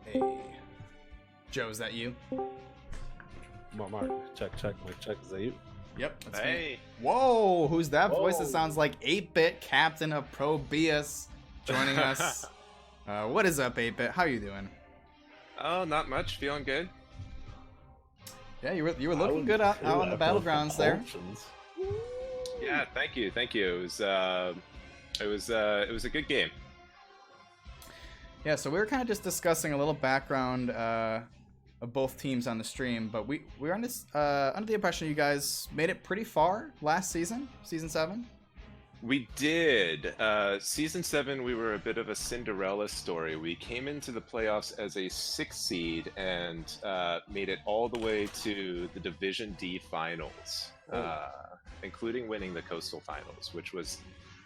Hey. Joe, is that you? Mark, check. My check. Is that you? Yep. That's Hey. me. Whoa, who's that voice that Whoa. sounds like 8-bit captain of ProBUS joining us? What is up, 8-bit? How you doing? Oh, not much. Feeling good. Yeah, you were looking good out on the battlegrounds there. Yeah, thank you. It was a good game. Yeah, so we were kind of just discussing a little background of both teams on the stream, but we were under the impression you guys made it pretty far last season, season 7. We did. Season 7, we were a bit of a Cinderella story. We came into the playoffs as a 6th seed and made it all the way to the Division D finals, including winning the Coastal finals, which was,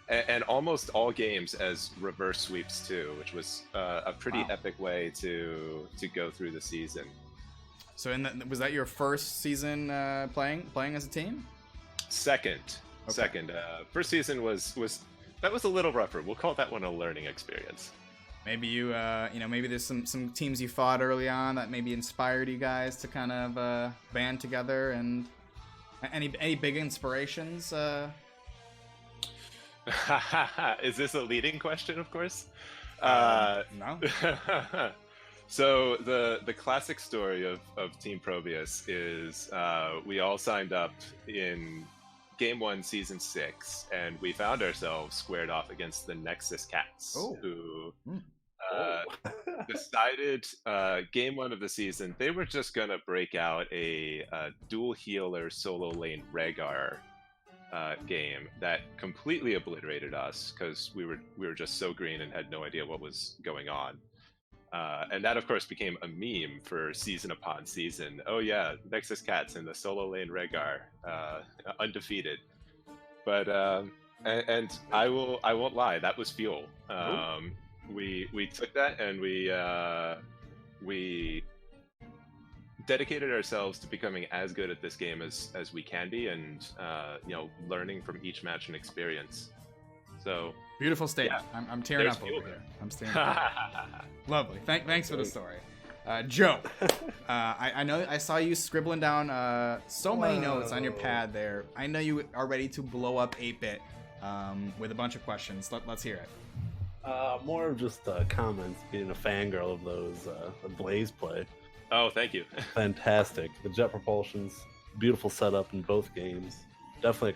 and almost all games as reverse sweeps too, which was a pretty epic way to go through the season. So was that your first season playing as a team? Second. Okay. Second. First season was that was a little rougher. We'll call that one a learning experience. Maybe maybe there's some teams you fought early on that maybe inspired you guys to kind of band together, and any big inspirations? Is this a leading question? Of course. No. So the classic story of Team ProBUS is we all signed up in Game 1, Season 6, and we found ourselves squared off against the Nexus Cats, who decided Game 1 of the season they were just gonna break out a dual healer solo lane Rhaegar game that completely obliterated us because we were just so green and had no idea what was going on. And that, of course, became a meme for season upon season. Oh yeah, Nexus Cats in the solo lane Rhaegar, undefeated. But and I won't lie, that was fuel. We took that and we dedicated ourselves to becoming as good at this game as we can be, and learning from each match and experience. So Beautiful stage. Yeah. I'm tearing There's up over fuel here. I'm tearing up. Lovely. Thanks for the story. Joe, I know I saw you scribbling down so many notes on your pad there. I know you are ready to blow up 8-bit with a bunch of questions. Let's hear it. More of just comments, being a fangirl of those Blaze play. Oh, thank you. Fantastic. The jet propulsions, beautiful setup in both games. Definitely a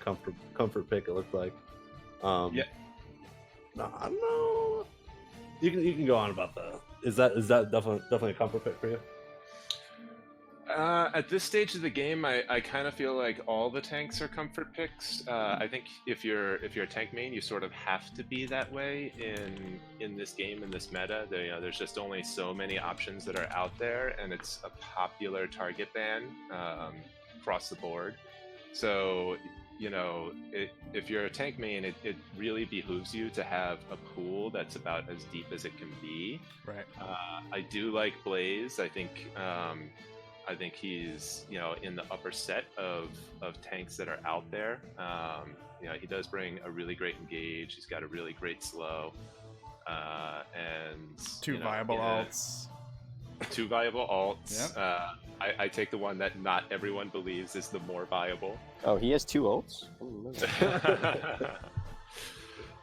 comfort pick, it looked like. Yeah. No, I don't know. You can go on about that. Is that definitely a comfort pick for you? At this stage of the game, I kind of feel like all the tanks are comfort picks. I think if you're a tank main, you sort of have to be that way in this game, in this meta. There's just only so many options that are out there, and it's a popular target ban across the board. So if you're a tank main, it really behooves you to have a pool that's about as deep as it can be. Right. I do like Blaze. I think he's in the upper set of tanks that are out there. He does bring a really great engage. He's got a really great slow, and Two viable alts. Two viable alts. Yep. I take the one that not everyone believes is the more viable. Oh, he has 2 ults? I didn't know that.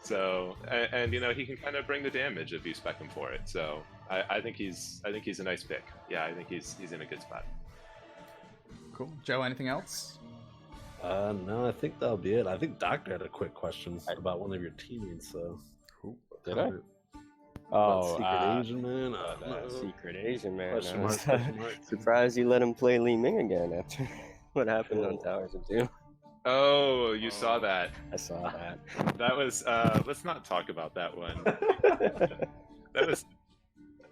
So, and he can kind of bring the damage if you spec him for it. So I think he's a nice pick. Yeah, I think he's in a good spot. Cool. Joe, anything else? No, I think that'll be it. I think Doctor had a quick question about one of your teammates. So, Did I? Oh, Oh, Secret Asian man. that Secret Asian man. Question I mark, was question mark. surprised you let him play Li Ming again after what happened on Towers of Doom. Oh, you saw Oh. that. I saw that. That was. Let's not talk about that one. That was.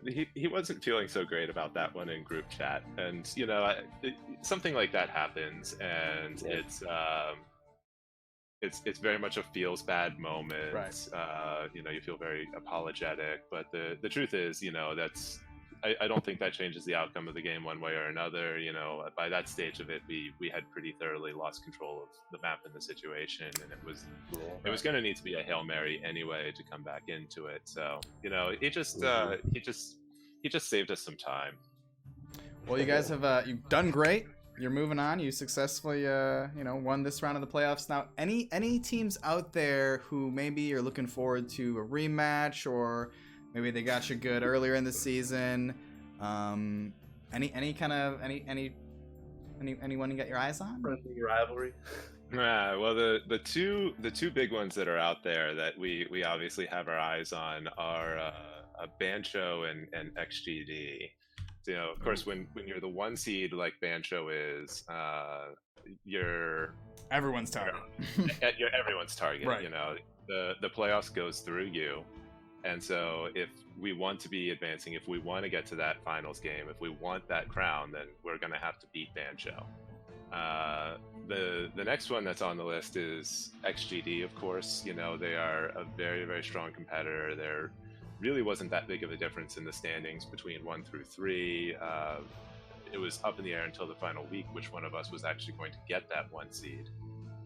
He wasn't feeling so great about that one in group chat, and something like that happens, and Yeah. it's very much a feels bad moment. Right. You feel very apologetic, but the truth is, that's. I don't think that changes the outcome of the game one way or another. By that stage of it, we had pretty thoroughly lost control of the map and the situation, and it was going to need to be a Hail Mary anyway to come back into it. So he just saved us some time. Well, you guys have you've done great. You're moving on. You successfully won this round of the playoffs. Now, any teams out there who maybe are looking forward to a rematch, or maybe they got you good earlier in the season? Anyone you got your eyes on? Friendly rivalry. Well, the two big ones that are out there that we obviously have our eyes on are Bancho and XGD. So, of course, when you're the 1 seed like Bancho is, you're Everyone's target. you're everyone's target. Right. The playoffs goes through you, and so if we want to be advancing, if we want to get to that finals game, if we want that crown, then we're going to have to beat Bancho. The next one that's on the list is XGD, of course. They are a very, very strong competitor. There really wasn't that big of a difference in the standings between 1 through 3. It was up in the air until the final week which one of us was actually going to get that 1 seed.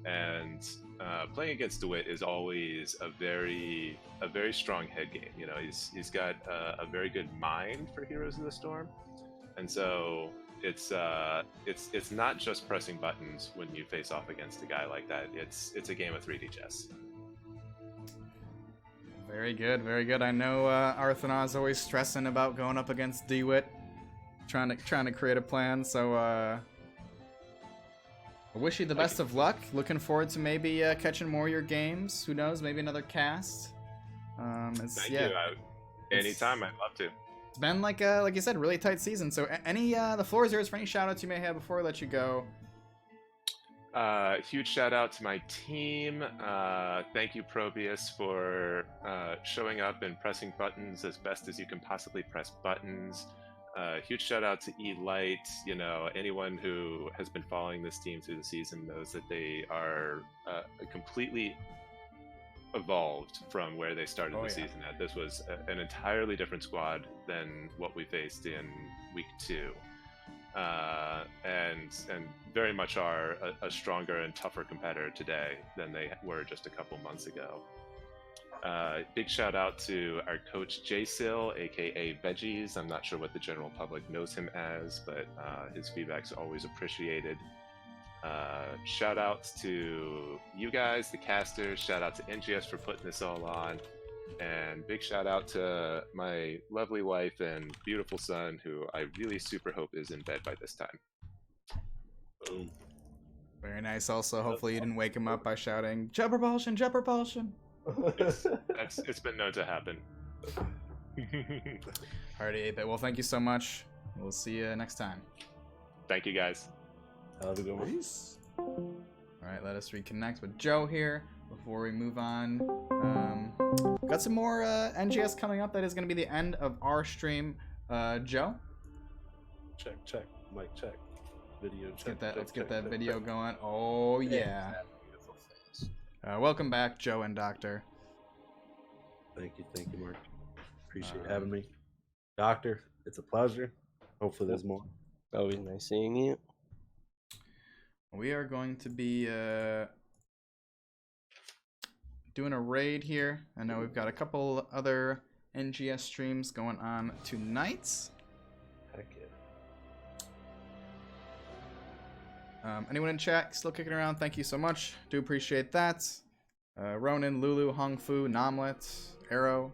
And playing against DeWitt is always a very strong head game. He's got a very good mind for Heroes of the Storm, and so it's not just pressing buttons when you face off against a guy like that. It's a game of 3D chess. Very good, very good. I know Arthana's always stressing about going up against DeWitt, trying to create a plan. So I wish you the best of luck. Looking forward to maybe catching more of your games. Who knows? Maybe another cast. Thank you. Anytime, I'd love to. It's been like you said, really tight season. So the floor is yours for any shout outs you may have before I let you go. Huge shout out to my team. Thank you, ProBUS, for showing up and pressing buttons as best as you can possibly press buttons. Huge shout out to E-Lite. Anyone who has been following this team through the season knows that they are completely evolved from where they started the season at. This was an entirely different squad than what we faced in week 2. And very much are a stronger and tougher competitor today than they were just a couple months ago. Big shout out to our coach J-Sil, aka Veggies. I'm not sure what the general public knows him as, but his feedback's always appreciated. Shout outs to you guys, the casters. Shout out to NGS for putting this all on. And big shout out to my lovely wife and beautiful son, who I really super hope is in bed by this time. Boom. Very nice. Also, hopefully you didn't wake him up by shouting "Jet propulsion, jet propulsion." It's been known to happen. Alrighty, 8-bit. Well, thank you so much. We'll see you next time. Thank you, guys. Have a good one. Peace. Alright, let us reconnect with Joe here before we move on. Got some more NGS coming up. That is going to be the end of our stream. Joe? Check. Mic check. Video check. Let's get that video going. Oh, yeah. Welcome back, Joe and Doctor. Thank you, Mark. Appreciate having me. Doctor, it's a pleasure. Hopefully there's more. Always nice seeing you. We are going to be doing a raid here. I know we've got a couple other NGS streams going on tonight. Heck yeah. Anyone in chat still kicking around? Thank you so much. Do appreciate that. Ronan, Lulu, Hung Fu, Nomlet, Arrow,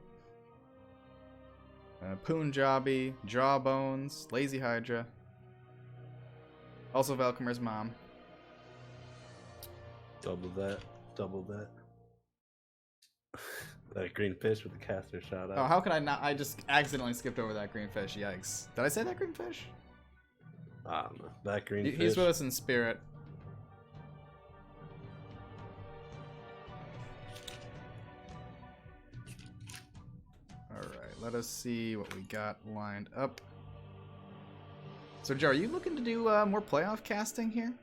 Punjabi, Jawbones, Lazy Hydra. Also Velcomer's mom. Double that. That green fish with the caster shout out. Oh, how could I not? I just accidentally skipped over that green fish. Yikes. Did I say that green fish? I don't know. That green fish. He's with us in spirit. let us see what we got lined up. So, Joe, are you looking to do more playoff casting here?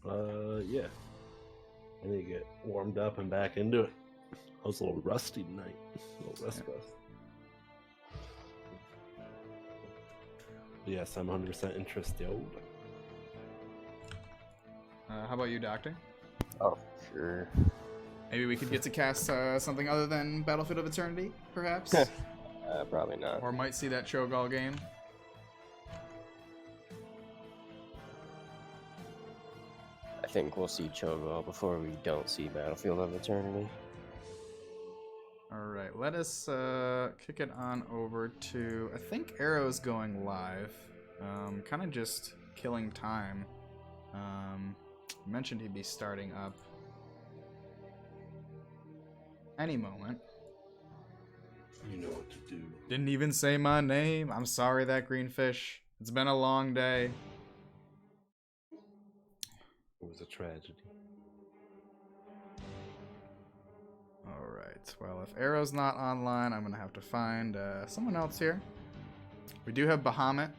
Yeah. I need to get warmed up and back into it. I was a little rusty tonight. A little rust. Yes, I'm 100% interested. How about you, Doctor? Oh, sure. Maybe we could get to cast something other than Battlefield of Eternity, perhaps? Probably not. Or might see that Cho'Gall game. I think we'll see Cho'Gall before we don't see Battlefield of Eternity. Alright, let us kick it on over to... I think Arrow's going live. Kind of just killing time. Mentioned he'd be starting up any moment. You know what to do. Didn't even say my name. I'm sorry, that greenfish. It's been a long day. It was a tragedy. Alright, well, if Arrow's not online, I'm going to have to find someone else here. We do have Bahamut.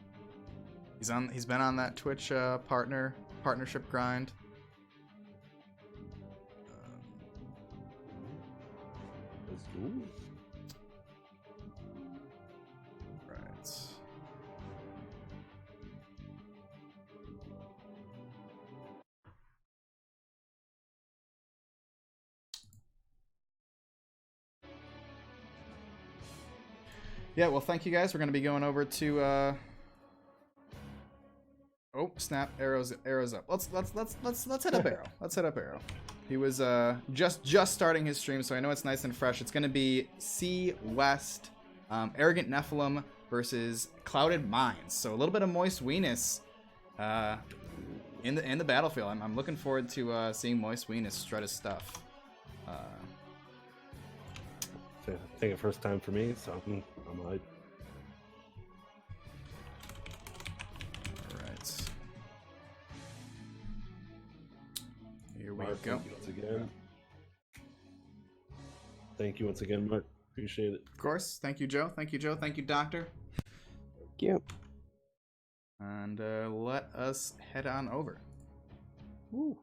He's been on that Twitch partnership grind. Let's do it. Right. Yeah, well, thank you guys. We're going to be going over to oh, snap, arrows up. Let's hit up Arrow. Let's hit up Arrow. He was just starting his stream, so I know it's nice and fresh. It's going to be C West Arrogant Nephilim versus Clouded Minds. So a little bit of Moist Weenus in the battlefield. I'm looking forward to seeing Moist Weenus strut his stuff. I think it's first time for me, so I'm hyped. Alright. Here we Mark, go. Thank you once again. Thank you once again, Mark. Appreciate it. Of course. Thank you, Joe. Thank you, Joe. Thank you, Doctor. Thank you. And let us head on over. Woo.